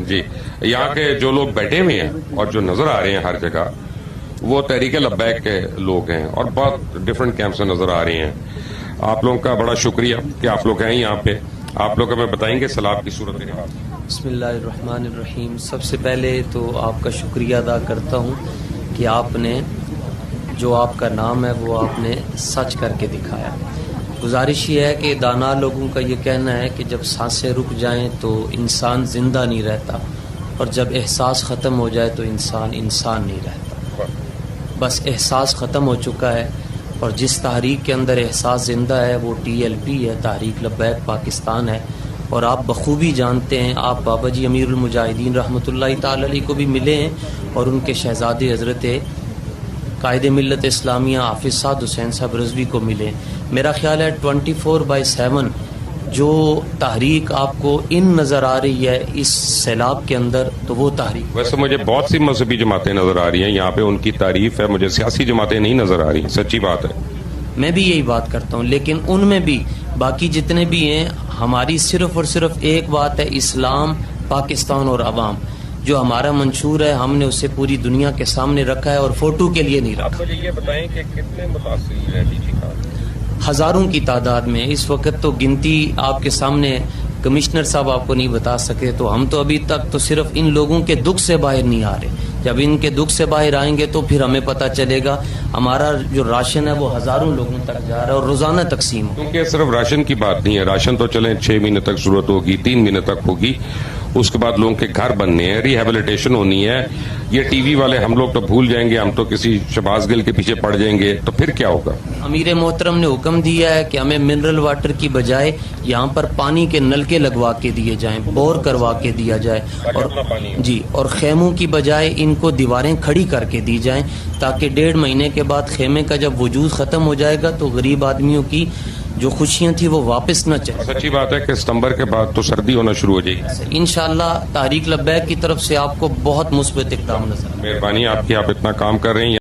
جی یہاں کے جو لوگ بیٹھے ہوئے ہیں اور جو نظر آ رہے ہیں ہر جگہ وہ تحریک لبیک کے لوگ ہیں اور بہت ڈفرینٹ کیمپ سے نظر آ رہے ہیں. آپ لوگوں کا بڑا شکریہ کہ آپ لوگ ہیں یہاں پہ. آپ لوگ ہمیں بتائیں گے سیلاب کی صورت میں. بسم اللہ الرحمن الرحیم. سب سے پہلے تو آپ کا شکریہ ادا کرتا ہوں کہ آپ نے جو آپ کا نام ہے وہ آپ نے سچ کر کے دکھایا. گزارش یہ ہے کہ دانا لوگوں کا یہ کہنا ہے کہ جب سانسیں رک جائیں تو انسان زندہ نہیں رہتا اور جب احساس ختم ہو جائے تو انسان نہیں رہتا. بس احساس ختم ہو چکا ہے اور جس تحریک کے اندر احساس زندہ ہے وہ TLP ہے، تحریک لبیک پاکستان ہے. اور آپ بخوبی جانتے ہیں، آپ بابا جی امیر المجاہدین رحمۃ اللہ تعالی علیہ کو بھی ملے ہیں اور ان کے شہزادے حضرت قائد ملت اسلامیہ حافظ سعد حسین صاحب رضوی کو ملے. میرا خیال ہے 24/7 جو تحریک آپ کو ان نظر آ رہی ہے اس سیلاب کے اندر تو وہ تحریک. ویسے مجھے بہت سی مذہبی جماعتیں نظر آ رہی ہیں یہاں پہ، ان کی تعریف ہے. مجھے سیاسی جماعتیں نہیں نظر آ رہی ہیں، سچی بات ہے. میں بھی یہی بات کرتا ہوں، لیکن ان میں بھی باقی جتنے بھی ہیں ہماری صرف اور صرف ایک بات ہے، اسلام، پاکستان اور عوام. جو ہمارا منشور ہے ہم نے اسے پوری دنیا کے سامنے رکھا ہے اور فوٹو کے لیے نہیں رکھا. آپ مجھے یہ بتائیں کہ کتنے متاثرین ہیں DG خان؟ ہزاروں کی تعداد میں. اس وقت تو گنتی آپ کے سامنے کمشنر صاحب آپ کو نہیں بتا سکے، تو ہم تو ابھی تک تو صرف ان لوگوں کے دکھ سے باہر نہیں آ رہے. جب ان کے دکھ سے باہر آئیں گے تو پھر ہمیں پتہ چلے گا. ہمارا جو راشن ہے وہ ہزاروں لوگوں تک جا رہا ہے اور روزانہ تقسیم ہو. کیونکہ صرف راشن کی بات نہیں ہے، راشن تو چلیں 6 مہینے تک ضرورت ہوگی، 3 مہینے تک ہوگی، اس کے بعد لوگوں کے گھر بننے ہیں، ریہیبلیٹیشن ہونی ہے. یہ ٹی وی والے ہم لوگ تو بھول جائیں گے، ہم تو کسی شہباز گل کے پیچھے پڑ جائیں گے، تو پھر کیا ہوگا؟ امیر محترم نے حکم دیا ہے کہ ہمیں منرل واٹر کی بجائے یہاں پر پانی کے نلکے لگوا کے دیے جائیں، بور کروا کے دیا جائے، اور خیموں کی بجائے ان کو دیواریں کھڑی کر کے دی جائیں تاکہ 1.5 مہینے کے بعد خیمے کا جب وجود ختم ہو جائے گا تو غریب آدمیوں کی جو خوشیاں تھیں وہ واپس نہ چلیں. سچی بات ہے کہ ستمبر کے بعد تو سردی ہونا شروع ہو جائے گی انشاءاللہ. تحریک لبیک کی طرف سے آپ کو بہت مثبت اقدام نظر. مہربانی آپ کی، آپ اتنا کام کر رہے ہیں.